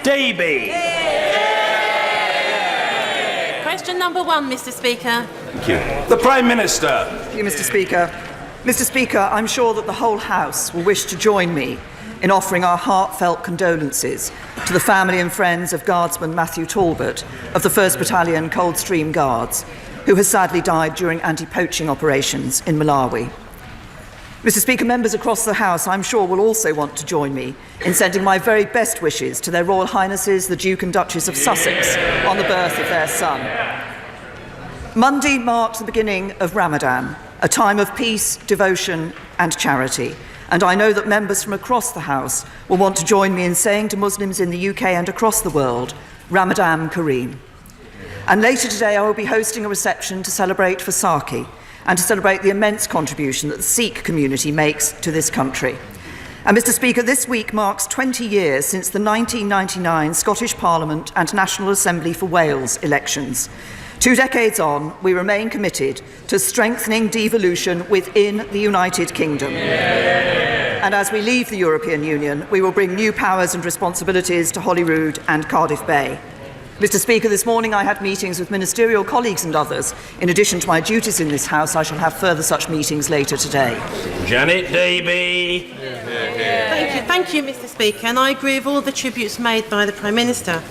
Davey. Question number 1, Mr. Speaker. Thank you. The Prime Minister. Thank you, Mr. Speaker. Mr. Speaker, I'm sure that the whole House will wish to join me in offering our heartfelt condolences to the family and friends of Guardsman Matthew Talbot of the 1st Battalion Coldstream Guards, who has sadly died during anti-poaching operations in Malawi. Mr. Speaker, members across the House, I'm sure, will also want to join me in sending my very best wishes to their Royal Highnesses, the Duke and Duchess of Sussex, on the birth of their son. Monday marked the beginning of Ramadan, a time of peace, devotion and charity. And I know that members from across the House will want to join me in saying to Muslims in the UK and across the world, Ramadan Kareem. And later today I will be hosting a reception to celebrate Vaisakhi and to celebrate the immense contribution that the Sikh community makes to this country. And Mr. Speaker, this week marks 20 years since the 1999 Scottish Parliament and National Assembly for Wales elections. 2 decades on, we remain committed to strengthening devolution within the United Kingdom. And as we leave the European Union, we will bring new powers and responsibilities to Holyrood and Cardiff Bay. Mr. Speaker, this morning I had meetings with ministerial colleagues and others. In addition to my duties in this House, I shall have further such meetings later today. Janet Davey. Thank you, Mr. Speaker, and I agree with all the tributes made by the Prime Minister.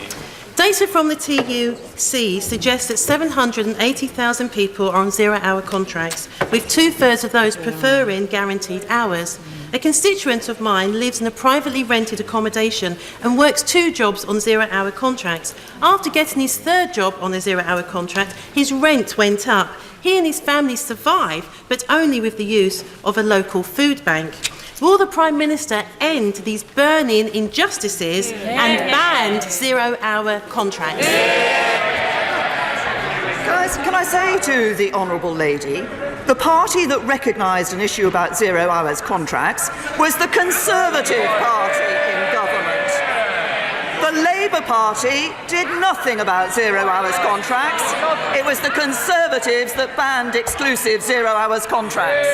Data from the TUC suggests that 780,000 people are on zero-hour contracts, with 2/3 of those preferring guaranteed hours. A constituent of mine lives in a privately rented accommodation and works 2 jobs on zero-hour contracts. After getting his 3rd job on a zero-hour contract, his rent went up. He and his family survive, but only with the use of a local food bank. Will the Prime Minister end these burning injustices and ban zero-hour contracts? Can I say to the Honourable Lady, the party that recognised an issue about 0 hours contracts was the Conservative Party in government. The Labour Party did nothing about 0 hours contracts. It was the Conservatives that banned exclusive 0 hours contracts.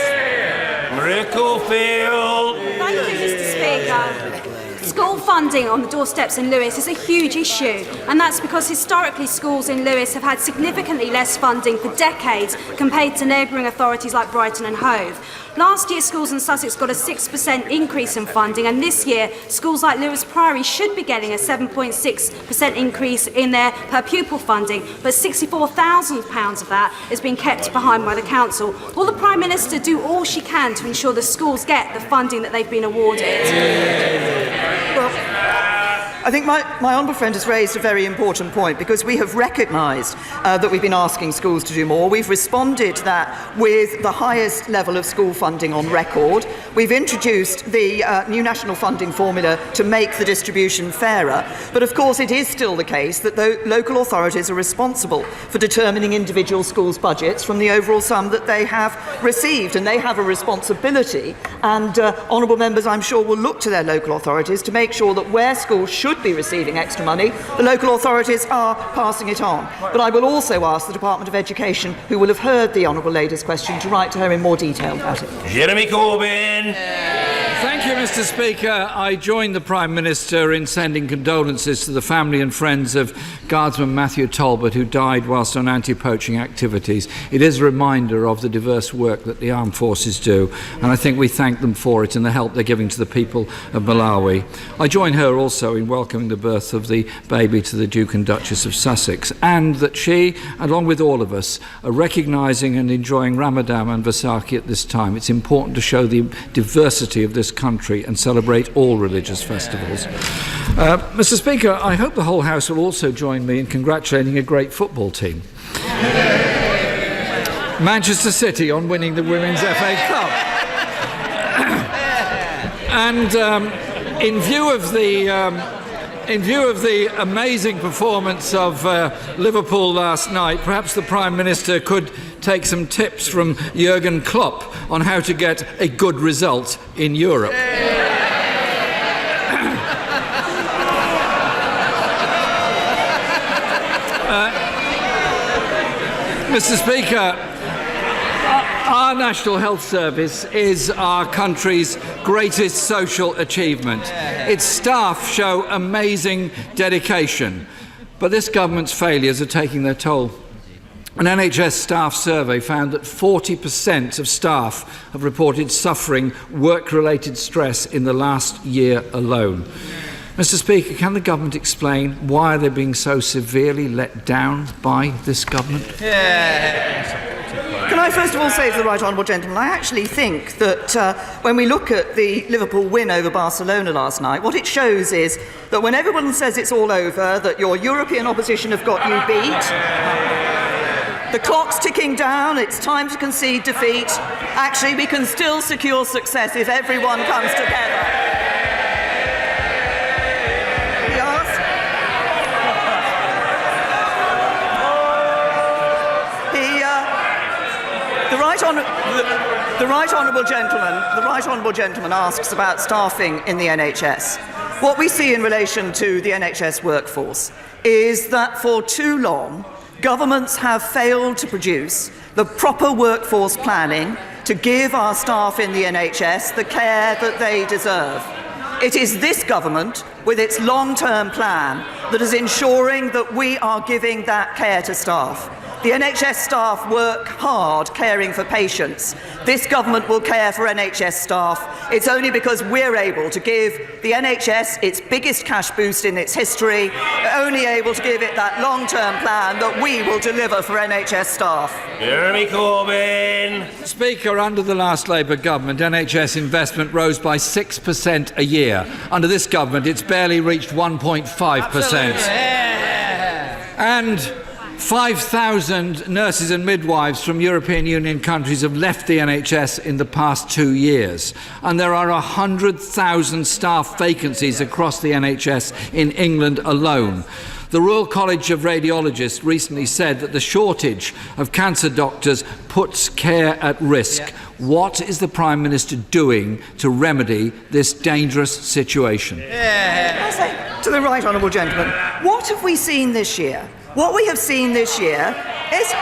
Ricklefield. Thank you, Mr. Speaker. School funding on the doorsteps in Lewis is a huge issue, and that's because historically schools in Lewis have had significantly less funding for decades compared to neighbouring authorities like Brighton and Hove. Last year, schools in Sussex got a 6% increase in funding, and this year, schools like Lewis Priory should be getting a 7.6% increase in their per-pupil funding, but £64,000 of that is being kept behind by the council. Will the Prime Minister do all she can to ensure the schools get the funding that they've been awarded? Well, I think my honourable friend has raised a very important point, because we have recognised that we've been asking schools to do more. We've responded to that with the highest level of school funding on record. We've introduced the new national funding formula to make the distribution fairer. But of course it is still the case that the local authorities are responsible for determining individual schools' budgets from the overall sum that they have received, and they have a responsibility, and honourable members, I'm sure, will look to their local authorities to make sure that where schools should be receiving extra money, the local authorities are passing it on. But I will also ask the Department of Education, who will have heard the Honourable Lady's question, to write to her in more detail about it. Jeremy Corbyn. Thank you, Mr. Speaker. I join the Prime Minister in sending condolences to the family and friends of Guardsman Matthew Talbot, who died whilst on anti-poaching activities. It is a reminder of the diverse work that the armed forces do, and I think we thank them for it and the help they're giving to the people of Malawi. I join her also in welcoming the birth of the baby to the Duke and Duchess of Sussex, and that she, along with all of us, are recognising and enjoying Ramadan and Vaisakhi at this time. It's important to show the diversity of this country and celebrate all religious festivals. Mr. Speaker, I hope the whole House will also join me in congratulating a great football team. Manchester City on winning the Women's FA Cup. And in view of the amazing performance of Liverpool last night, perhaps the Prime Minister could take some tips from Jurgen Klopp on how to get a good result in Europe. Mr. Speaker, Our National Health Service is our country's greatest social achievement. Its staff show amazing dedication, but this government's failures are taking their toll. An NHS staff survey found that 40% of staff have reported suffering work-related stress in the last year alone. Mr. Speaker, can the government explain why they're being so severely let down by this government? Can I first of all say to the right honourable gentleman, I actually think that when we look at the Liverpool win over Barcelona last night, what it shows is that when everyone says it's all over, that your European opposition have got you beat, the clock's ticking down, it's time to concede defeat. Actually, we can still secure success if everyone comes together. The right honourable gentleman asks about staffing in the NHS. What we see in relation to the NHS workforce is that for too long, governments have failed to produce the proper workforce planning to give our staff in the NHS the care that they deserve. It is this government, with its long-term plan, that is ensuring that we are giving that care to staff. The NHS staff work hard caring for patients. This government will care for NHS staff. It's only because we're able to give the NHS its biggest cash boost in its history, only able to give it that long-term plan, that we will deliver for NHS staff. Jeremy Corbyn. Speaker, under the last Labour government, NHS investment rose by 6% a year. Under this government, it's barely reached 1.5%. And 5,000 nurses and midwives from European Union countries have left the NHS in the past 2 years, and there are 100,000 staff vacancies across the NHS in England alone. The Royal College of Radiologists recently said that the shortage of cancer doctors puts care at risk. What is the Prime Minister doing to remedy this dangerous situation? I say to the right honourable gentleman, what have we seen this year? What we have seen this year is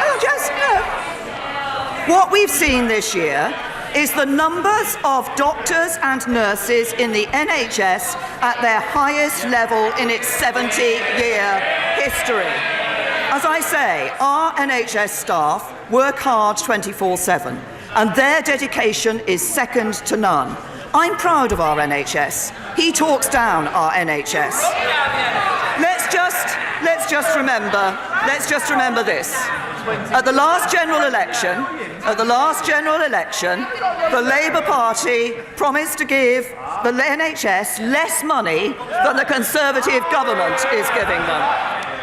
what we've seen this year is the numbers of doctors and nurses in the NHS at their highest level in its 70-year history. As I say, our NHS staff work hard 24/7, and their dedication is second to none. I'm proud of our NHS. He talks down our NHS. Let's just remember this. At the last general election, the Labour Party promised to give the NHS less money than the Conservative government is giving them.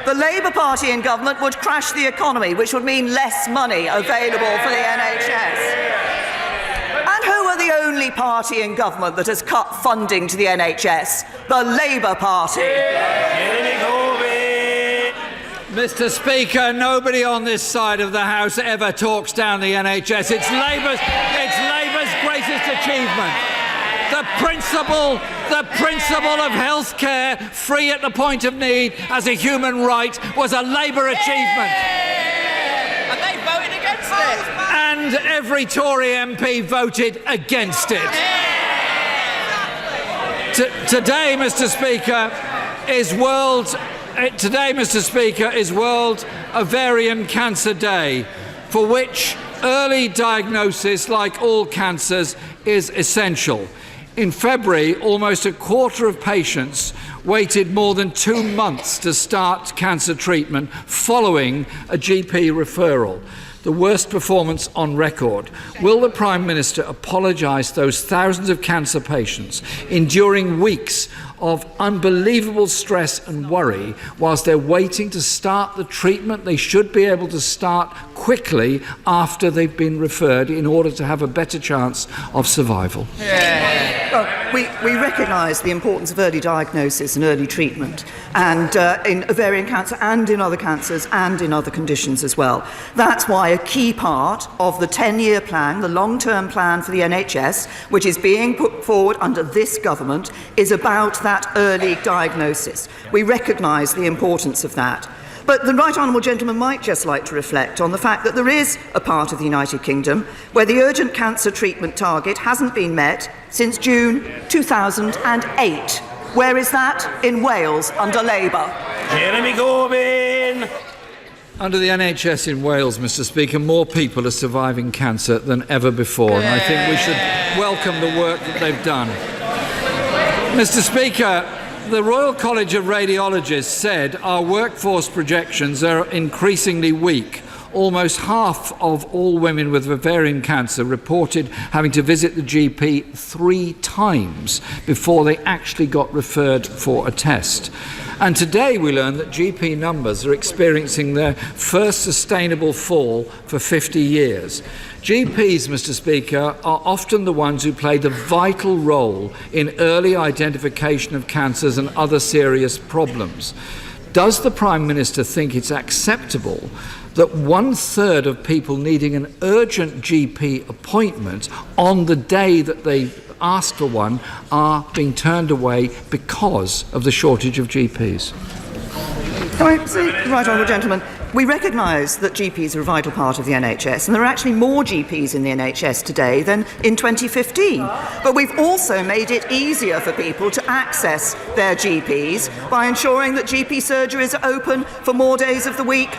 The Labour Party in government would crash the economy, which would mean less money available for the NHS. And who are the only party in government that has cut funding to the NHS? The Labour Party. Mr. Speaker, nobody on this side of the House ever talks down the NHS. It's Labour's greatest achievement. The principle of health care, free at the point of need, as a human right, was a Labour achievement. And they voted against it. And every Tory MP voted against it. Today, Mr. Speaker, is World Ovarian Cancer Day, for which early diagnosis, like all cancers, is essential. In February, almost a quarter of patients waited more than 2 months to start cancer treatment following a GP referral. The worst performance on record. Will the Prime Minister apologise to those thousands of cancer patients enduring weeks of unbelievable stress and worry whilst they're waiting to start the treatment they should be able to start quickly after they've been referred in order to have a better chance of survival? Well, we recognise the importance of early diagnosis and early treatment, and in ovarian cancer and in other cancers and in other conditions as well. That's why a key part of the 10-year plan, the long-term plan for the NHS, which is being put forward under this government, is about that early diagnosis. We recognise the importance of that. But the Right Honourable Gentleman might just like to reflect on the fact that there is a part of the United Kingdom where the urgent cancer treatment target hasn't been met since June 2008. Where is that? In Wales, under Labour. Jeremy Corbyn. Under the NHS in Wales, Mr. Speaker, more people are surviving cancer than ever before, and I think we should welcome the work that they've done. Mr. Speaker, the Royal College of Radiologists said our workforce projections are increasingly weak. Almost half of all women with ovarian cancer reported having to visit the GP 3 times before they actually got referred for a test. And today we learn that GP numbers are experiencing their first sustainable fall for 50 years. GPs, Mr. Speaker, are often the ones who play the vital role in early identification of cancers and other serious problems. Does the Prime Minister think it's acceptable that 1/3 of people needing an urgent GP appointment on the day that they ask for one are being turned away because of the shortage of GPs? Right Honourable Gentleman, we recognise that GPs are a vital part of the NHS, and there are actually more GPs in the NHS today than in 2015. But we've also made it easier for people to access their GPs by ensuring that GP surgeries are open for more days of the week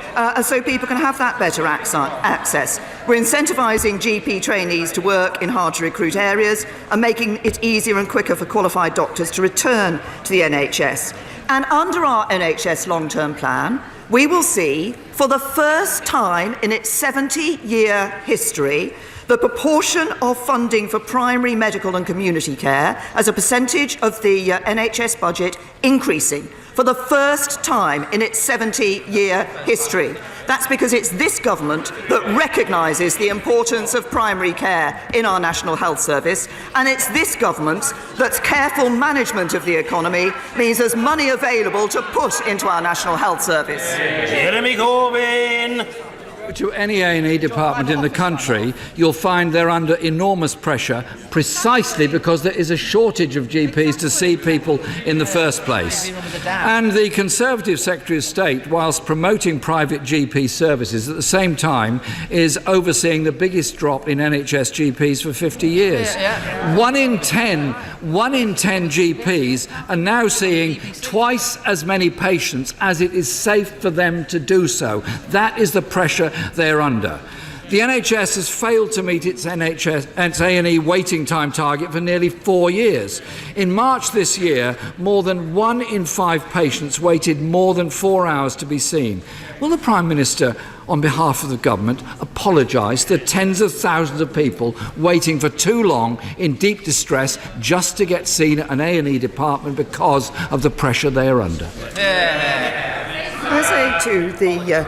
so people can have that better access. We're incentivising GP trainees to work in hard-to-recruit areas and making it easier and quicker for qualified doctors to return to the NHS. And under our NHS long-term plan, we will see, for the first time in its 70-year history, the proportion of funding for primary medical and community care as a percentage of the NHS budget increasing for the first time in its 70-year history. That's because it's this government that recognises the importance of primary care in our National Health Service, and it's this government that's careful management of the economy means there's money available to put into our National Health Service. Jeremy Corbyn. To any A&E department in the country, you'll find they're under enormous pressure precisely because there is a shortage of GPs to see people in the first place. And the Conservative Secretary of State, whilst promoting private GP services, at the same time is overseeing the biggest drop in NHS GPs for 50 years. 1 in 10 GPs are now seeing twice as many patients as it is safe for them to do so. That is the pressure they're under. The NHS has failed to meet its A&E waiting time target for nearly 4 years. In March this year, more than 1 in 5 patients waited more than 4 hours to be seen. Will the Prime Minister, on behalf of the government, apologise to tens of thousands of people waiting for too long in deep distress just to get seen at an A&E department because of the pressure they are under? I say to the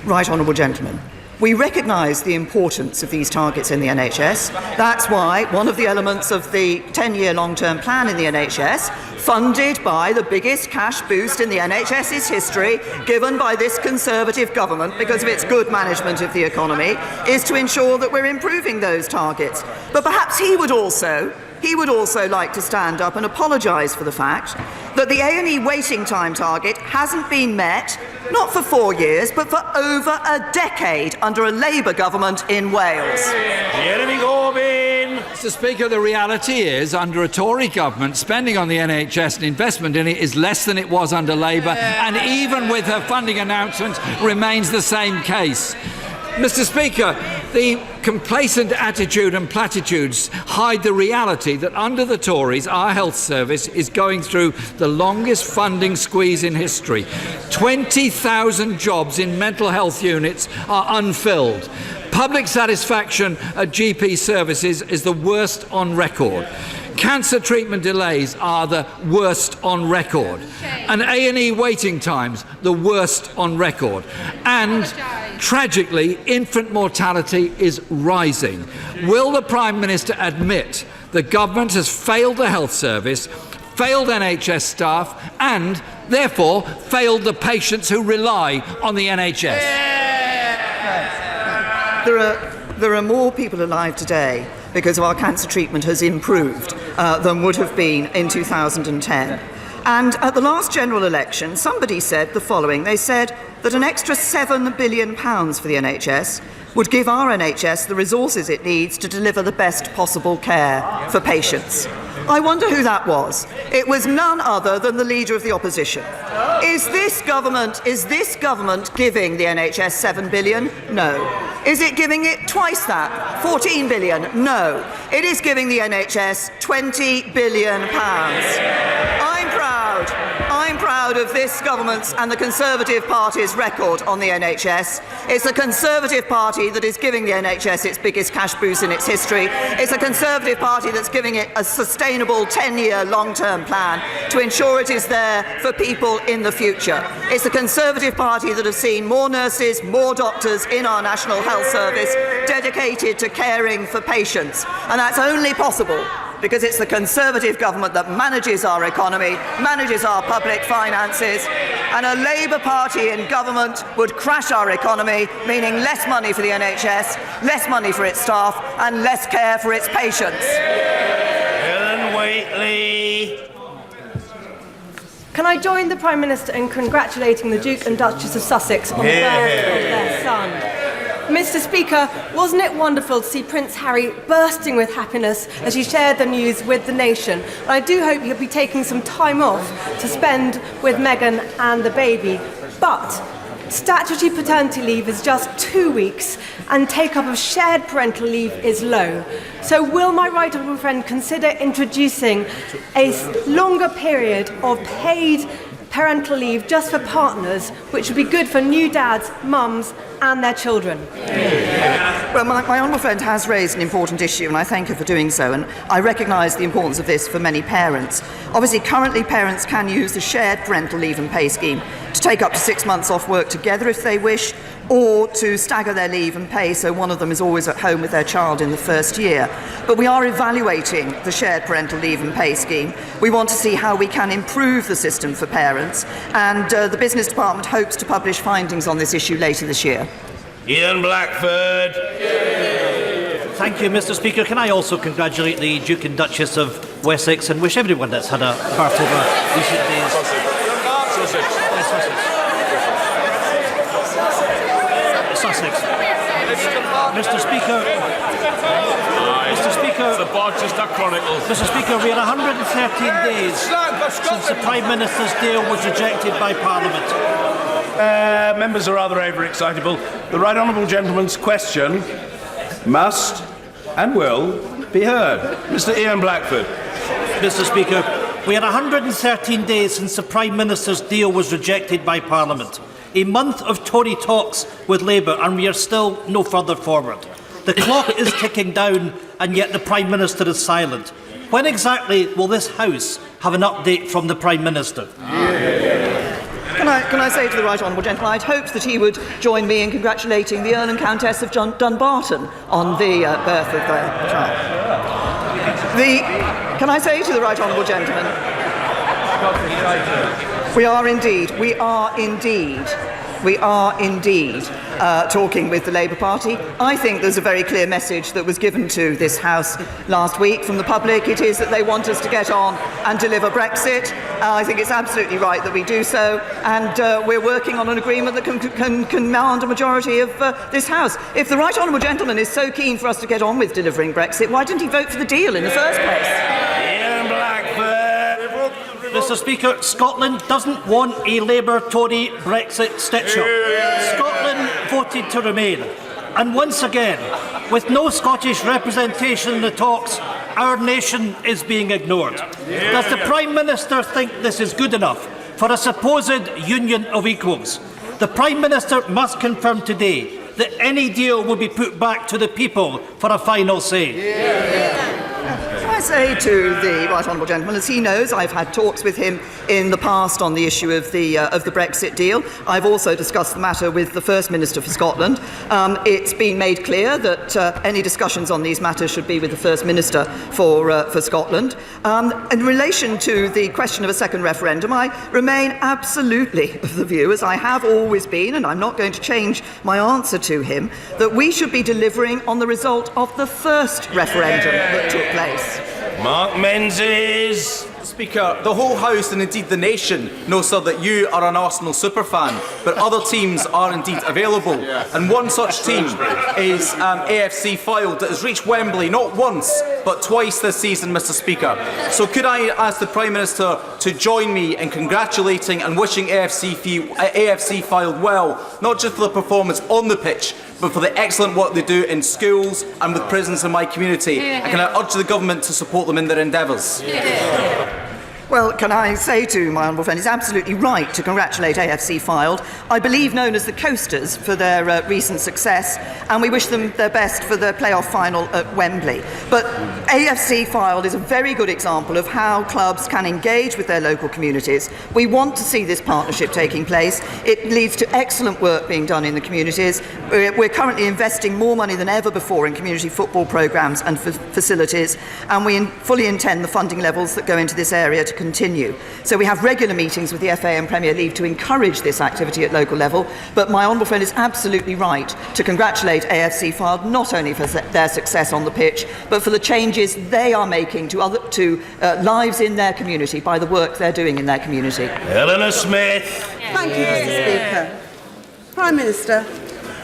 Right Honourable Gentleman, we recognise the importance of these targets in the NHS. That's why one of the elements of the 10-year long-term plan in the NHS, funded by the biggest cash boost in the NHS's history, given by this Conservative government because of its good management of the economy, is to ensure that we're improving those targets. But perhaps he would also like to stand up and apologise for the fact that the A&E waiting time target hasn't been met, not for 4 years, but for over a decade under a Labour government in Wales. Jeremy Corbyn. Mr. Speaker, the reality is, under a Tory government, spending on the NHS and investment in it is less than it was under Labour, and even with her funding announcement, remains the same case. Mr. Speaker, the complacent attitude and platitudes hide the reality that under the Tories, our health service is going through the longest funding squeeze in history. 20,000 jobs in mental health units are unfilled. Public satisfaction at GP services is the worst on record. Cancer treatment delays are the worst on record. And A&E waiting times, the worst on record. And tragically, infant mortality is rising. Will the Prime Minister admit the government has failed the health service, failed NHS staff, and therefore failed the patients who rely on the NHS? There are more people alive today because our cancer treatment has improved than would have been in 2010. And at the last general election, somebody said the following. They said that an extra £7 billion for the NHS would give our NHS the resources it needs to deliver the best possible care for patients. I wonder who that was. It was none other than the Leader of the Opposition. Is this government giving the NHS £7 billion? No. Is it giving it twice that? £14 billion? No. It is giving the NHS £20 billion. I'm proud of this government's and the Conservative Party's record on the NHS. It's the Conservative Party that is giving the NHS its biggest cash boost in its history. It's a Conservative Party that's giving it a sustainable 10-year long-term plan to ensure it is there for people in the future. It's the Conservative Party that has seen more nurses, more doctors in our National Health Service dedicated to caring for patients. And that's only possible because it's the Conservative government that manages our economy, manages our public finances, and a Labour Party in government would crash our economy, meaning less money for the NHS, less money for its staff, and less care for its patients. Helen Whately. Can I join the Prime Minister in congratulating the Duke and Duchess of Sussex on the birth of their son? Mr. Speaker, wasn't it wonderful to see Prince Harry bursting with happiness as he shared the news with the nation? And I do hope he'll be taking some time off to spend with Meghan and the baby. But statutory paternity leave is just 2 weeks and take-up of shared parental leave is low. So will my right honourable friend consider introducing a longer period of paid parental leave just for partners, which would be good for new dads, mums and their children? Well, my honourable friend has raised an important issue, and I thank her for doing so, and I recognise the importance of this for many parents. Obviously, currently parents can use the shared parental leave and pay scheme to take up to 6 months off work together if they wish, or to stagger their leave and pay so one of them is always at home with their child in the first year. But we are evaluating the shared parental leave and pay scheme. We want to see how we can improve the system for parents, and the Business Department hopes to publish findings on this issue later this year. Ian Blackford. Thank you, Mr. Speaker. Can I also congratulate the Duke and Duchess of Wessex and wish everyone that's had a birth over recent days. Sussex. Mr. Speaker. The Barchester Chronicles. Mr. Speaker, we are 113 days since the Prime Minister's deal was rejected by Parliament. Members are rather overexcitable. The right honourable gentleman's question must and will be heard. Mr. Ian Blackford. Mr. Speaker, we are 113 days since the Prime Minister's deal was rejected by Parliament. A month of Tory talks with Labour and we are still no further forward. The clock is ticking down and yet the Prime Minister is silent. When exactly will this House have an update from the Prime Minister? Can I say to the right honourable gentleman, I'd hoped that he would join me in congratulating the Earl and Countess of Dunbarton on the birth of their child. Can I say to the right honourable gentleman, we are indeed talking with the Labour Party. I think there's a very clear message that was given to this House last week from the public. It is that they want us to get on and deliver Brexit. I think it's absolutely right that we do so, and we're working on an agreement that can command a majority of this House. If the right honourable gentleman is so keen for us to get on with delivering Brexit, why didn't he vote for the deal in the first place? Ian Blackford. Mr. Speaker, Scotland doesn't want a Labour-Tory Brexit stitch-up. Scotland voted to remain. And once again, with no Scottish representation in the talks, our nation is being ignored. Does the Prime Minister think this is good enough for a supposed union of equals? The Prime Minister must confirm today that any deal will be put back to the people for a final say. I say to the right honourable gentleman, as he knows, I've had talks with him in the past on the issue of the Brexit deal. I've also discussed the matter with the First Minister for Scotland. It's been made clear that any discussions on these matters should be with the First Minister for Scotland. In relation to the question of a second referendum, I remain absolutely of the view, as I have always been, and I'm not going to change my answer to him, that we should be delivering on the result of the first referendum that took place. Mark Menzies. Speaker, the whole House and indeed the nation know, sir, that you are an Arsenal superfan, but other teams are indeed available. And one such team is AFC Fylde that has reached Wembley not once but twice this season, Mr. Speaker. So could I ask the Prime Minister to join me in congratulating and wishing AFC Fylde well, not just for the performance on the pitch, but for the excellent work they do in schools and with prisons in my community. And can I urge the government to support them in their endeavours? Well, can I say to my honourable friend, he's absolutely right to congratulate AFC Fylde, I believe known as the Coasters, for their recent success, and we wish them their best for the playoff final at Wembley. But AFC Fylde is a very good example of how clubs can engage with their local communities. We want to see this partnership taking place. It leads to excellent work being done in the communities. We're currently investing more money than ever before in community football programmes and facilities, and we fully intend the funding levels that go into this area to continue. So we have regular meetings with the FA and Premier League to encourage this activity at local level, but my honourable friend is absolutely right to congratulate AFC Fylde not only for their success on the pitch, but for the changes they are making to lives in their community by the work they're doing in their community. Eleanor Smith. Thank you, Mr. Speaker. Prime Minister,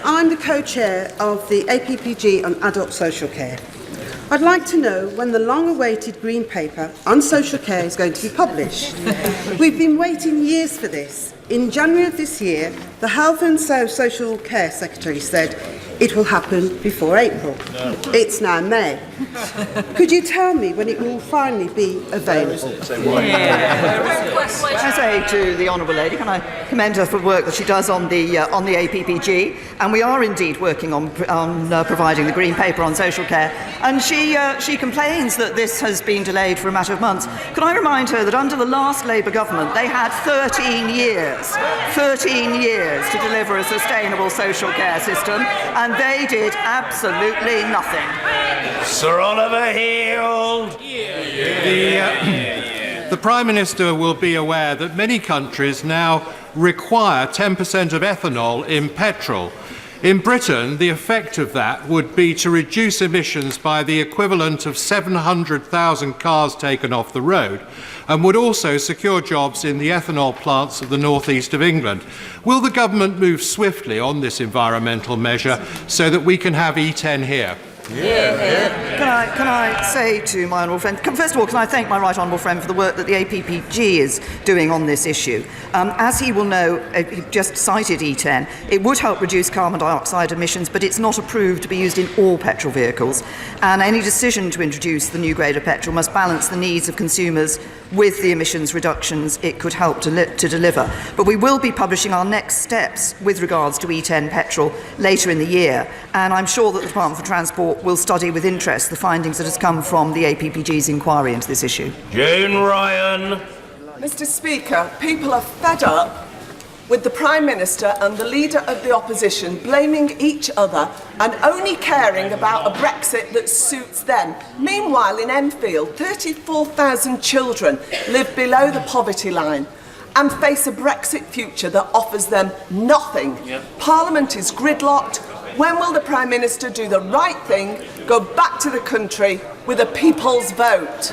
I'm the co-chair of the APPG on adult social care. I'd like to know when the long-awaited Green Paper on social care is going to be published. We've been waiting years for this. In January of this year, the Health and Social Care Secretary said it will happen before April. It's now May. Could you tell me when it will finally be available? I say to the honourable lady, can I commend her for the work that she does on the APPG, and we are indeed working on providing the Green Paper on social care, and she complains that this has been delayed for a matter of months. Can I remind her that under the last Labour government they had 13 years to deliver a sustainable social care system, and they did absolutely nothing. Sir Oliver Hill. The Prime Minister will be aware that many countries now require 10% of ethanol in petrol. In Britain, the effect of that would be to reduce emissions by the equivalent of 700,000 cars taken off the road, and would also secure jobs in the ethanol plants of the northeast of England. Will the government move swiftly on this environmental measure so that we can have E10 here? Can I say to my honourable friend, first of all, can I thank my right honourable friend for the work that the APPG is doing on this issue. As he will know, he just cited E10, it would help reduce carbon dioxide emissions, but it's not approved to be used in all petrol vehicles. And any decision to introduce the new grade of petrol must balance the needs of consumers with the emissions reductions it could help to deliver. But we will be publishing our next steps with regards to E10 petrol later in the year, and I'm sure that the Department for Transport will study with interest the findings that has come from the APPG's inquiry into this issue. Jane Ryan. Mr. Speaker, people are fed up with the Prime Minister and the Leader of the Opposition blaming each other and only caring about a Brexit that suits them. Meanwhile, in Enfield, 34,000 children live below the poverty line and face a Brexit future that offers them nothing. Parliament is gridlocked. When will the Prime Minister do the right thing, go back to the country with a people's vote?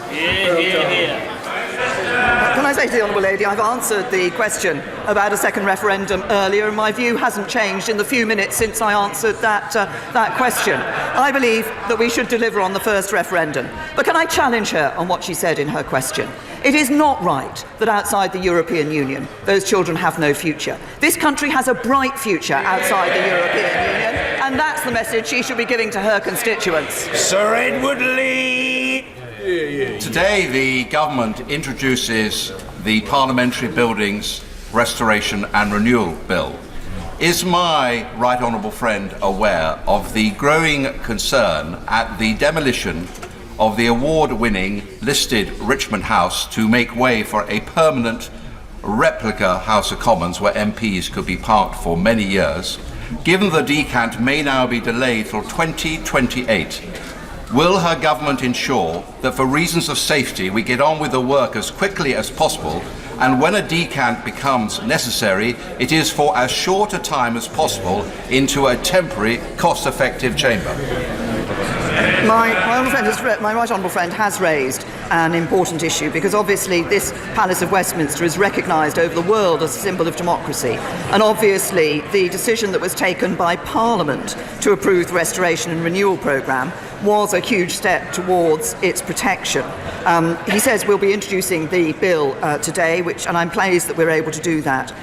Can I say to the honourable lady, I've answered the question about a second referendum earlier, and my view hasn't changed in the few minutes since I answered that question. I believe that we should deliver on the first referendum. But can I challenge her on what she said in her question? It is not right that outside the European Union, those children have no future. This country has a bright future outside the European Union, and that's the message she should be giving to her constituents. Sir Edward Lee. Today, the government introduces the Parliamentary Buildings Restoration and Renewal Bill. Is my right honourable friend aware of the growing concern at the demolition of the award-winning listed Richmond House to make way for a permanent replica House of Commons where MPs could be parked for many years? Given the decant may now be delayed till 2028, will her government ensure that for reasons of safety we get on with the work as quickly as possible, and when a decant becomes necessary, it is for as short a time as possible into a temporary, cost-effective chamber? My right honourable friend has raised an important issue, because obviously this Palace of Westminster is recognised over the world as a symbol of democracy, and obviously the decision that was taken by Parliament to approve the Restoration and Renewal Programme was a huge step towards its protection. He says we'll be introducing the bill today, and I'm pleased that we're able to do that.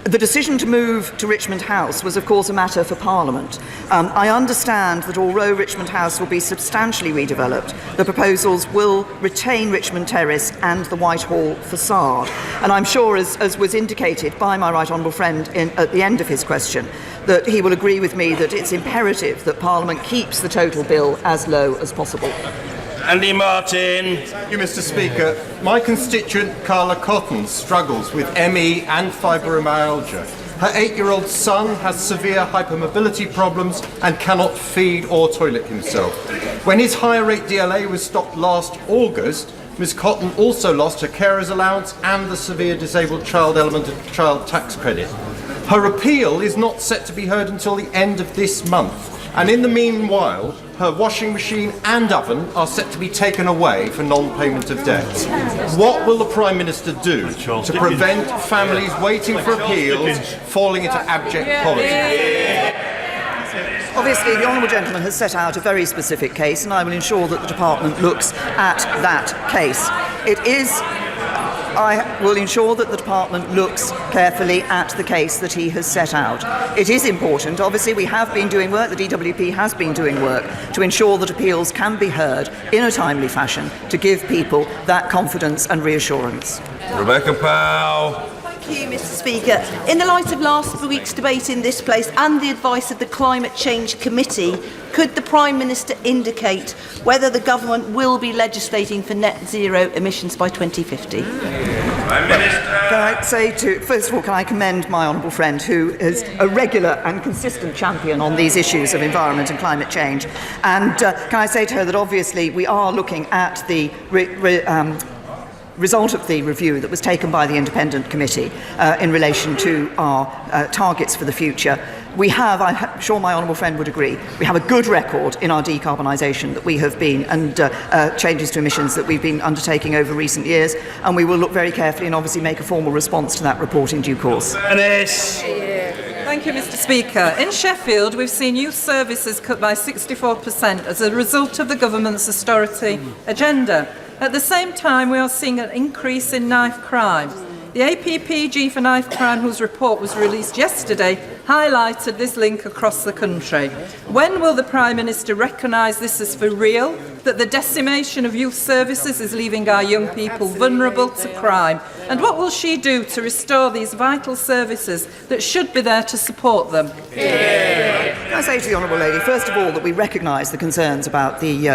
The decision to move to Richmond House was, of course, a matter for Parliament. I understand that although Richmond House will be substantially redeveloped, the proposals will retain Richmond Terrace and the Whitehall facade. And I'm sure, as was indicated by my right honourable friend at the end of his question, that he will agree with me that it's imperative that Parliament keeps the total bill as low as possible. Andy Martin. Thank you, Mr. Speaker. My constituent Carla Cotton struggles with ME and fibromyalgia. Her 8-year-old son has severe hypermobility problems and cannot feed or toilet himself. When his higher rate DLA was stopped last August, Ms Cotton also lost her carer's allowance and the severe disabled child element of child tax credit. Her appeal is not set to be heard until the end of this month, and in the meanwhile, her washing machine and oven are set to be taken away for non-payment of debts. What will the Prime Minister do to prevent families waiting for appeals falling into abject poverty? Obviously, the honourable gentleman has set out a very specific case, and I will ensure that the Department looks at that case. I will ensure that the Department looks carefully at the case that he has set out. It is important. Obviously, we have been doing work, the DWP has been doing work to ensure that appeals can be heard in a timely fashion to give people that confidence and reassurance. Rebecca Powell. Thank you, Mr. Speaker. In the light of last week's debate in this place and the advice of the Climate Change Committee, could the Prime Minister indicate whether the government will be legislating for net zero emissions by 2050? Prime Minister. Can I say first of all, can I commend my honourable friend, who is a regular and consistent champion on these issues of environment and climate change. And can I say to her that obviously we are looking at the result of the review that was taken by the independent committee in relation to our targets for the future. We have, I'm sure my honourable friend would agree, we have a good record in our decarbonisation that we have been, and changes to emissions that we've been undertaking over recent years, and we will look very carefully and obviously make a formal response to that report in due course. Thank you, Mr. Speaker. In Sheffield, we've seen youth services cut by 64% as a result of the government's austerity agenda. At the same time, we are seeing an increase in knife crime. The APPG for Knife Crime, whose report was released yesterday, highlighted this link across the country. When will the Prime Minister recognise this as for real, that the decimation of youth services is leaving our young people vulnerable to crime? And what will she do to restore these vital services that should be there to support them? Can I say to the honourable lady, first of all, that we recognise the concerns about the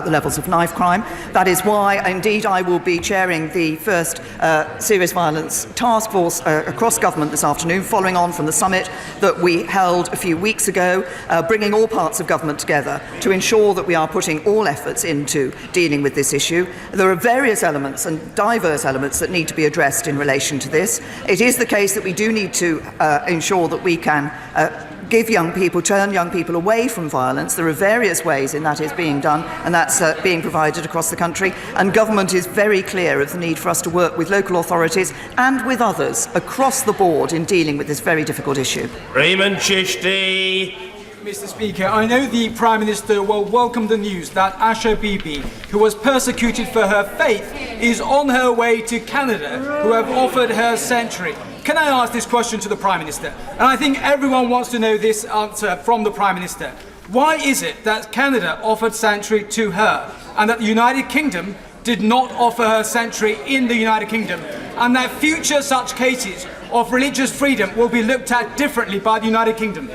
levels of knife crime. That is why, indeed, I will be chairing the first serious violence task force across government this afternoon, following on from the summit that we held a few weeks ago, bringing all parts of government together to ensure that we are putting all efforts into dealing with this issue. There are various elements and diverse elements that need to be addressed in relation to this. It is the case that we do need to ensure that we can turn young people away from violence. There are various ways in that is being done, and that's being provided across the country. And government is very clear of the need for us to work with local authorities and with others across the board in dealing with this very difficult issue. Raymond Chishti. Mr. Speaker, I know the Prime Minister will welcome the news that Asha Bibi, who was persecuted for her faith, is on her way to Canada, who have offered her sanctuary. Can I ask this question to the Prime Minister? And I think everyone wants to know this answer from the Prime Minister. Why is it that Canada offered sanctuary to her and that the United Kingdom did not offer her sanctuary in the United Kingdom, and that future such cases of religious freedom will be looked at differently by the United Kingdom?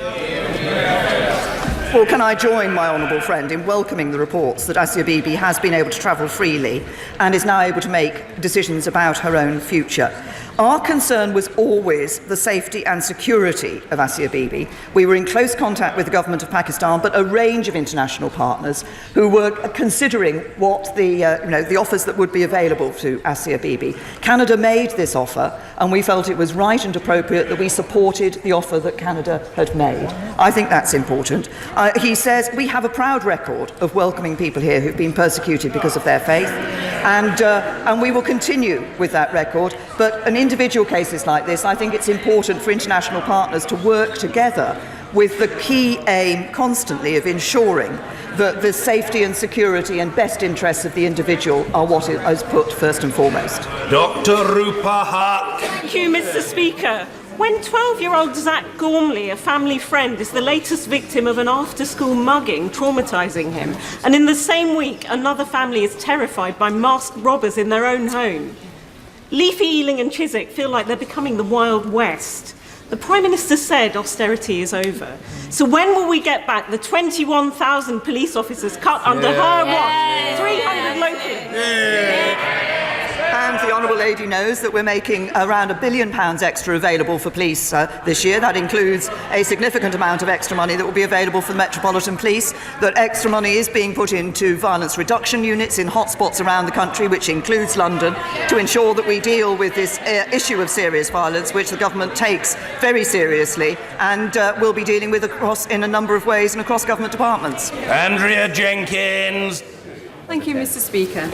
Well, can I join my honourable friend in welcoming the reports that Asia Bibi has been able to travel freely and is now able to make decisions about her own future. Our concern was always the safety and security of Asia Bibi. We were in close contact with the government of Pakistan, but a range of international partners who were considering what the offers that would be available to Asia Bibi. Canada made this offer, and we felt it was right and appropriate that we supported the offer that Canada had made. I think that's important. He says we have a proud record of welcoming people here who've been persecuted because of their faith, and we will continue with that record. But in individual cases like this, I think it's important for international partners to work together with the key aim constantly of ensuring that the safety and security and best interests of the individual are what is put first and foremost. Dr. Rupa Haq. Thank you, Mr. Speaker. When 12-year-old Zach Gormley, a family friend, is the latest victim of an after-school mugging, traumatising him, and in the same week another family is terrified by masked robbers in their own home, Leafy, Ealing and Chiswick feel like they're becoming the Wild West. The Prime Minister said austerity is over. So when will we get back the 21,000 police officers cut under her watch? 300 locally. And the Honourable Lady knows that we're making around £1 billion extra available for police this year. That includes a significant amount of extra money that will be available for the Metropolitan Police. That extra money is being put into violence reduction units in hotspots around the country, which includes London, to ensure that we deal with this issue of serious violence, which the government takes very seriously and will be dealing with in a number of ways and across government departments. Andrea Jenkins. Thank you, Mr. Speaker.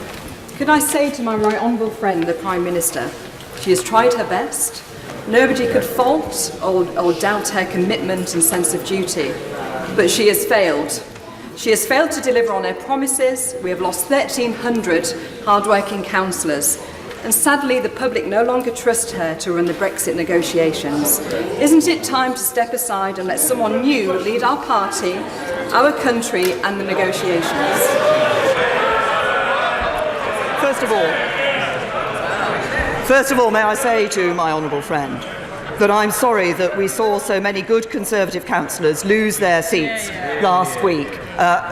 Could I say to my right honourable friend, the Prime Minister, she has tried her best. Nobody could fault or doubt her commitment and sense of duty, but she has failed. She has failed to deliver on her promises. We have lost 1,300 hard-working councillors, and sadly the public no longer trust her to run the Brexit negotiations. Isn't it time to step aside and let someone new lead our party, our country and the negotiations? First of all, may I say to my honourable friend that I'm sorry that we saw so many good Conservative councillors lose their seats last week,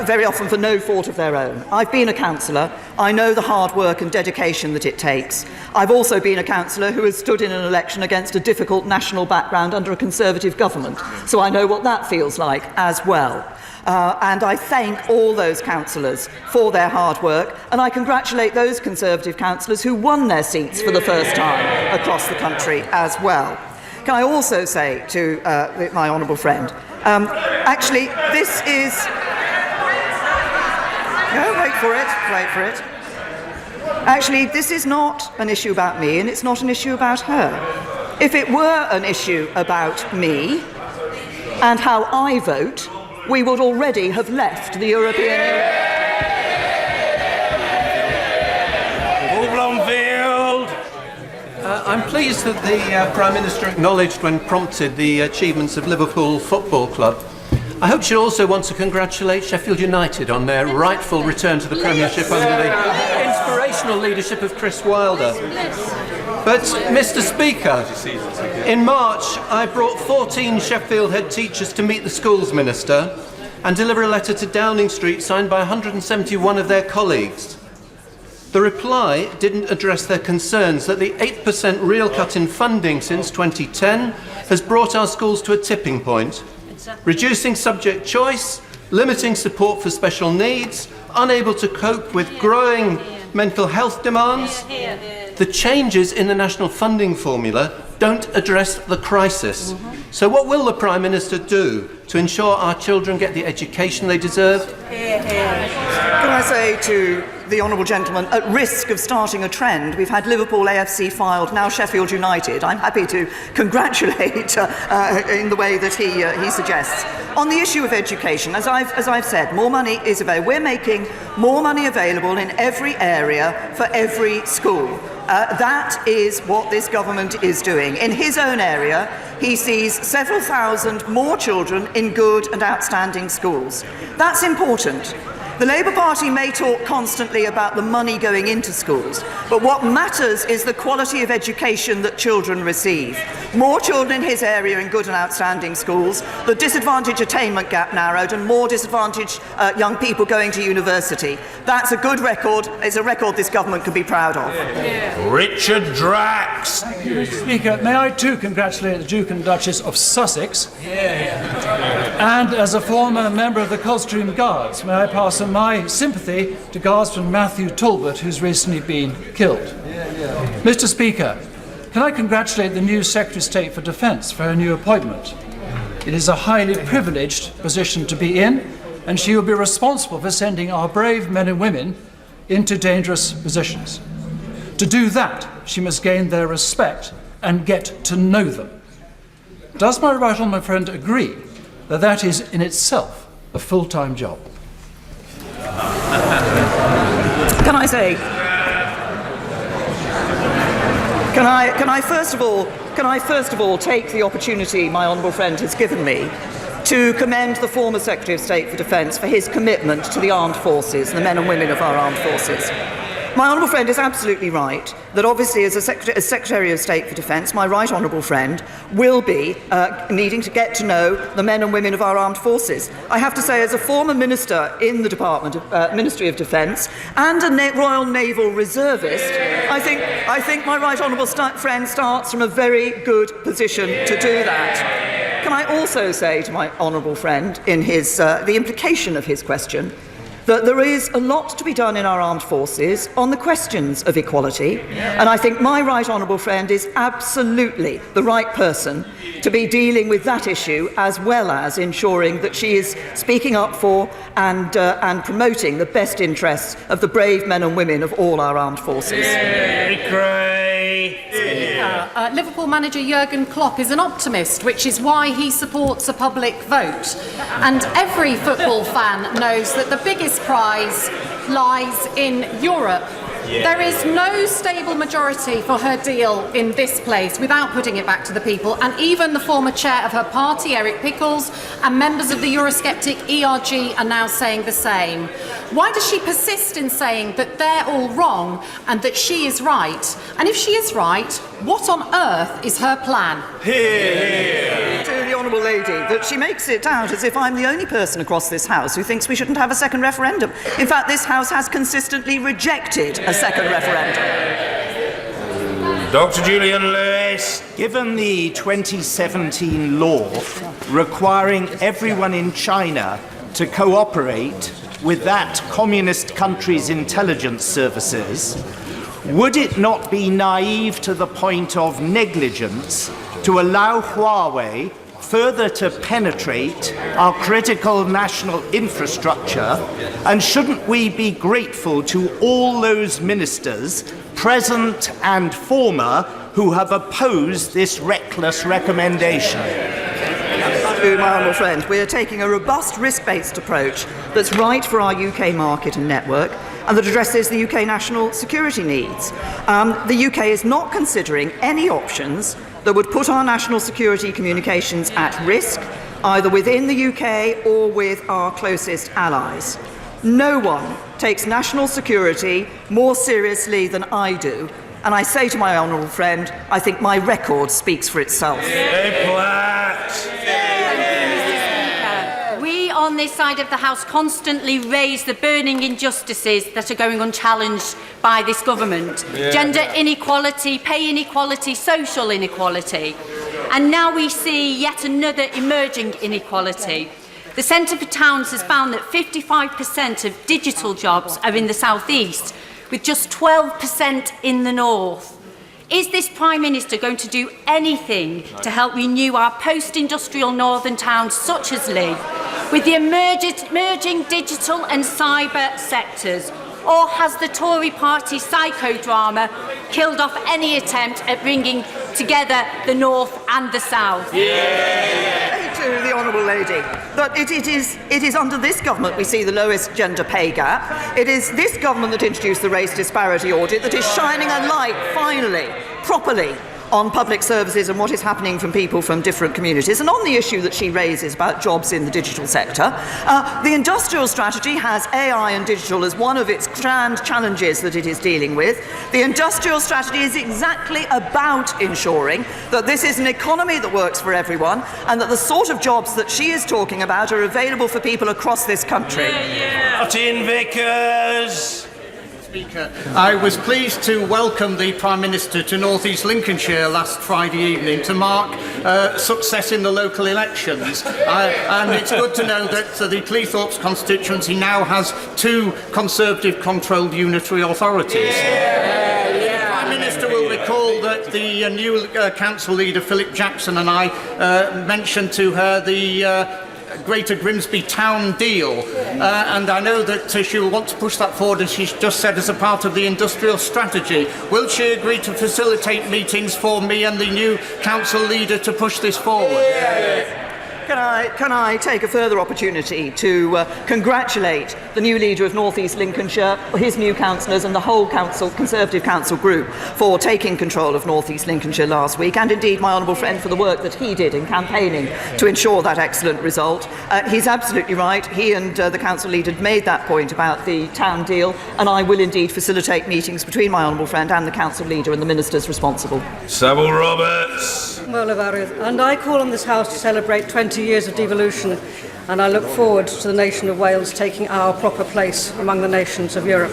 very often for no fault of their own. I've been a councillor. I know the hard work and dedication that it takes. I've also been a councillor who has stood in an election against a difficult national background under a Conservative government, so I know what that feels like as well. And I thank all those councillors for their hard work, and I congratulate those Conservative councillors who won their seats for the first time across the country as well. Can I also say to my honourable friend, actually, this is... No, wait for it. Actually, this is not an issue about me, and it's not an issue about her. If it were an issue about me and how I vote, we would already have left the European Union. I'm pleased that the Prime Minister acknowledged when prompted the achievements of Liverpool Football Club. I hope she'll also want to congratulate Sheffield United on their rightful return to the Premiership under the inspirational leadership of Chris Wilder. But, Mr. Speaker, in March I brought 14 Sheffield head teachers to meet the Schools Minister and deliver a letter to Downing Street signed by 171 of their colleagues. The reply didn't address their concerns that the 8% real cut in funding since 2010 has brought our schools to a tipping point, reducing subject choice, limiting support for special needs, unable to cope with growing mental health demands. The changes in the national funding formula don't address the crisis. So what will the Prime Minister do to ensure our children get the education they deserve? Can I say to the honourable gentleman, at risk of starting a trend, we've had Liverpool AFC filed, now Sheffield United. I'm happy to congratulate in the way that he suggests. On the issue of education, as I've said, more money is available. We're making more money available in every area for every school. That is what this government is doing. In his own area, he sees several thousand more children in good and outstanding schools. That's important. The Labour Party may talk constantly about the money going into schools, but what matters is the quality of education that children receive. More children in his area in good and outstanding schools, the disadvantage attainment gap narrowed, and more disadvantaged young people going to university. That's a good record. It's a record this government can be proud of. Richard Drax. Mr. Speaker, may I too congratulate the Duke and Duchess of Sussex? And as a former member of the Coldstream Guards, may I pass on my sympathy to Guardsman Matthew Talbot, who's recently been killed. Mr. Speaker, can I congratulate the new Secretary of State for Defence for her new appointment? It is a highly privileged position to be in, and she will be responsible for sending our brave men and women into dangerous positions. To do that, she must gain their respect and get to know them. Does my right honourable friend agree that that is in itself a full-time job? Can I first of all take the opportunity my honourable friend has given me to commend the former Secretary of State for Defence for his commitment to the armed forces and the men and women of our armed forces. My honourable friend is absolutely right that obviously as Secretary of State for Defence, my right honourable friend will be needing to get to know the men and women of our armed forces. I have to say, as a former minister in the Ministry of Defence and a Royal Naval Reservist, I think my right honourable friend starts from a very good position to do that. Can I also say to my honourable friend, in his the implication of his question, that there is a lot to be done in our armed forces on the questions of equality, and I think my right honourable friend is absolutely the right person to be dealing with that issue, as well as ensuring that she is speaking up for and promoting the best interests of the brave men and women of all our armed forces. Liverpool manager Jurgen Klopp is an optimist, which is why he supports a public vote. And every football fan knows that the biggest prize lies in Europe. There is no stable majority for her deal in this place without putting it back to the people, and even the former chair of her party, Eric Pickles, and members of the Eurosceptic ERG are now saying the same. Why does she persist in saying that they're all wrong and that she is right? And if she is right, what on earth is her plan? Hear. To the honourable lady, that she makes it out as if I'm the only person across this House who thinks we shouldn't have a second referendum. In fact, this House has consistently rejected a second referendum. Dr. Julian Lewis. Given the 2017 law requiring everyone in China to cooperate with that communist country's intelligence services, would it not be naive to the point of negligence to allow Huawei further to penetrate our critical national infrastructure? And shouldn't we be grateful to all those ministers, present and former, who have opposed this reckless recommendation? To my honourable friend, we are taking a robust risk-based approach that's right for our UK market and network, and that addresses the UK national security needs. The UK is not considering any options that would put our national security communications at risk, either within the UK or with our closest allies. No one takes national security more seriously than I do, and I say to my honourable friend, I think my record speaks for itself. We on this side of the House constantly raise the burning injustices that are going unchallenged by this government. Gender inequality, pay inequality, social inequality. And now we see yet another emerging inequality. The Centre for Towns has found that 55% of digital jobs are in the South East, with just 12% in the North. Is this Prime Minister going to do anything to help renew our post-industrial northern towns such as Leigh, with the emerging digital and cyber sectors? Or has the Tory party psychodrama killed off any attempt at bringing together the North and the South? To the honourable lady, that it is under this government we see the lowest gender pay gap. It is this government that introduced the race disparity audit that is shining a light, finally, properly, on public services and what is happening from people from different communities. And on the issue that she raises about jobs in the digital sector, the industrial strategy has AI and digital as one of its grand challenges that it is dealing with. The industrial strategy is exactly about ensuring that this is an economy that works for everyone and that the sort of jobs that she is talking about are available for people across this country. Martin Vickers. Speaker, I was pleased to welcome the Prime Minister to North East Lincolnshire last Friday evening to mark success in the local elections. And it's good to know that the Cleethorpes constituency now has 2 Conservative-controlled unitary authorities. The Prime Minister will recall that the new council leader, Philip Jackson, and I mentioned to her the Greater Grimsby Town deal, and I know that she will want to push that forward, as she's just said, as a part of the industrial strategy. Will she agree to facilitate meetings for me and the new council leader to push this forward? Can I take a further opportunity to congratulate the new leader of North East Lincolnshire, his new councillors and the whole council, Conservative council group for taking control of North East Lincolnshire last week, and indeed my honourable friend for the work that he did in campaigning to ensure that excellent result. He's absolutely right. He and the council leader made that point about the town deal, and I will indeed facilitate meetings between my honourable friend and the council leader and the ministers responsible. Savile Roberts. Well, and I call on this House to celebrate 20 years of devolution, and I look forward to the nation of Wales taking our proper place among the nations of Europe.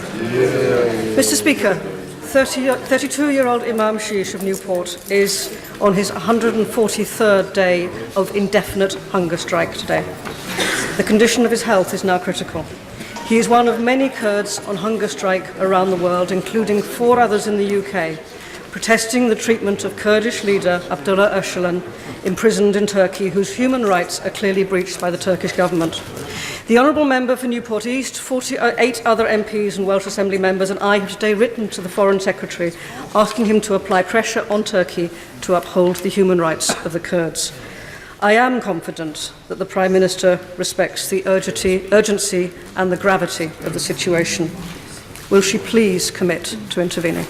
Mr. Speaker, 32-year-old Imam Sheesh of Newport is on his 143rd day of indefinite hunger strike today. The condition of his health is now critical. He is one of many Kurds on hunger strike around the world, including 4 others in the UK, protesting the treatment of Kurdish leader Abdullah Öcalan, imprisoned in Turkey, whose human rights are clearly breached by the Turkish government. The Honourable Member for Newport East, 48 other MPs and Welsh Assembly members, and I have today written to the Foreign Secretary asking him to apply pressure on Turkey to uphold the human rights of the Kurds. I am confident that the Prime Minister respects the urgency and the gravity of the situation. Will she please commit to intervening?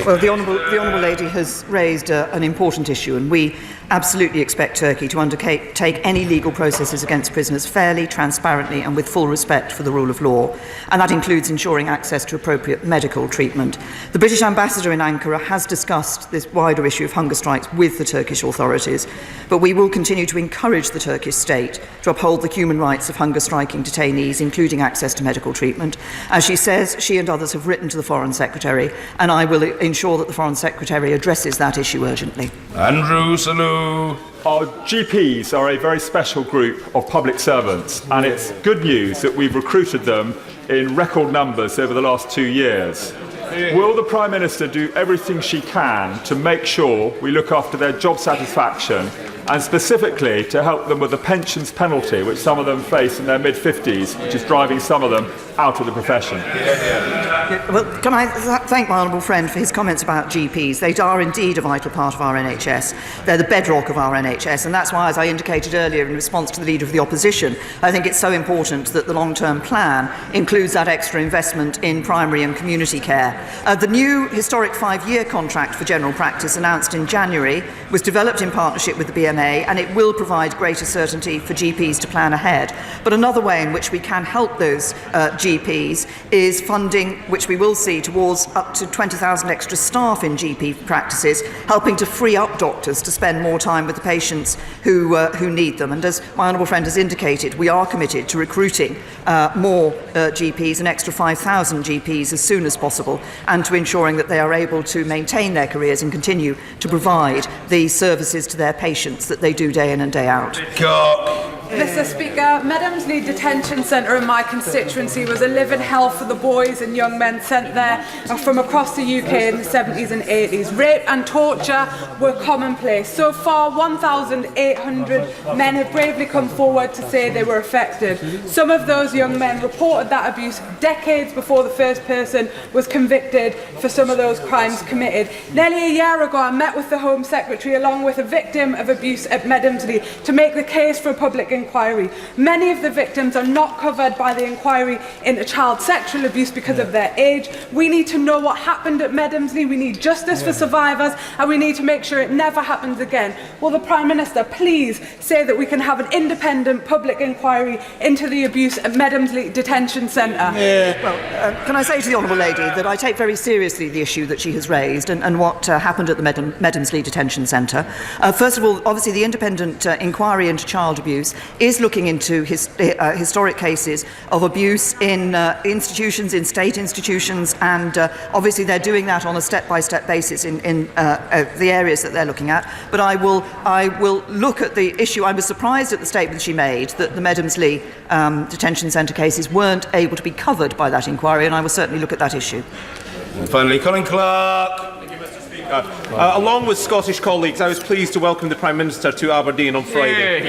Well, the Honourable Lady has raised an important issue, and we absolutely expect Turkey to undertake any legal processes against prisoners fairly, transparently and with full respect for the rule of law, and that includes ensuring access to appropriate medical treatment. The British ambassador in Ankara has discussed this wider issue of hunger strikes with the Turkish authorities, but we will continue to encourage the Turkish state to uphold the human rights of hunger striking detainees, including access to medical treatment. As she says, she and others have written to the Foreign Secretary, and I will ensure that the Foreign Secretary addresses that issue urgently. Andrew Salu. Our GPs are a very special group of public servants, and it's good news that we've recruited them in record numbers over the last 2 years. Will the Prime Minister do everything she can to make sure we look after their job satisfaction, and specifically to help them with the pensions penalty, which some of them face in their mid-50s, which is driving some of them out of the profession? Well, can I thank my honourable friend for his comments about GPs. They are indeed a vital part of our NHS. They're the bedrock of our NHS, and that's why, as I indicated earlier in response to the Leader of the Opposition, I think it's so important that the long-term plan includes that extra investment in primary and community care. The new historic 5-year contract for general practice announced in January was developed in partnership with the BMA, and it will provide greater certainty for GPs to plan ahead. But another way in which we can help those GPs is funding, which we will see, towards up to 20,000 extra staff in GP practices, helping to free up doctors to spend more time with the patients who need them. And as my honourable friend has indicated, we are committed to recruiting more GPs, an extra 5,000 GPs as soon as possible, and to ensuring that they are able to maintain their careers and continue to provide the services to their patients that they do day in and day out. Mr. Speaker, Medhamsley Detention Centre in my constituency was a living hell for the boys and young men sent there from across the UK in the 70s and 80s. Rape and torture were commonplace. So far, 1,800 men have bravely come forward to say they were affected. Some of those young men reported that abuse decades before the first person was convicted for some of those crimes committed. Nearly a year ago, I met with the Home Secretary along with a victim of abuse at Medhamsley to make the case for public inquiry. Many of the victims are not covered by the inquiry into child sexual abuse because of their age. We need to know what happened at Medhamsley. We need justice for survivors, and we need to make sure it never happens again. Will the Prime Minister please say that we can have an independent public inquiry into the abuse at Medhamsley Detention Centre? Well, can I say to the Honourable Lady that I take very seriously the issue that she has raised and what happened at the Medhamsley Detention Centre. First of all, obviously the independent inquiry into child abuse is looking into historic cases of abuse in institutions, in state institutions, and obviously they're doing that on a step-by-step basis in the areas that they're looking at. But I will look at the issue. I was surprised at the statement she made that the Medhamsley Detention Centre cases weren't able to be covered by that inquiry, and I will certainly look at that issue. And finally, Colin Clark. Along with Scottish colleagues, I was pleased to welcome the Prime Minister to Aberdeen on Friday.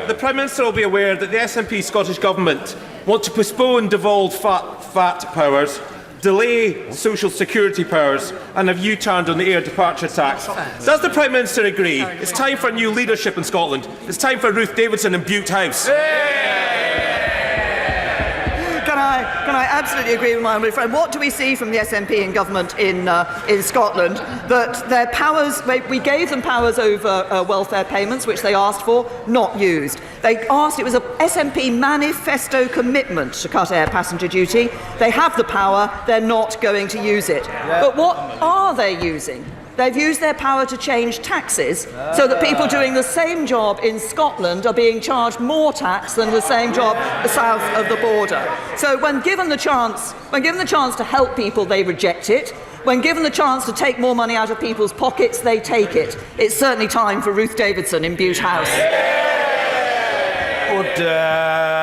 The Prime Minister will be aware that the SNP Scottish Government want to postpone devolved VAT powers, delay social security powers, and have U-turned on the air departure tax. Does the Prime Minister agree? It's time for new leadership in Scotland. It's time for Ruth Davidson in Bute House. Can I absolutely agree with my honourable friend? What do we see from the SNP in government in Scotland? That their powers, we gave them powers over welfare payments, which they asked for, not used. They asked, it was a SNP manifesto commitment to cut air passenger duty. They have the power, they're not going to use it. But what are they using? They've used their power to change taxes so that people doing the same job in Scotland are being charged more tax than the same job south of the border. So when given the chance to help people, they reject it. When given the chance to take more money out of people's pockets, they take it. It's certainly time for Ruth Davidson in Bute House. Order.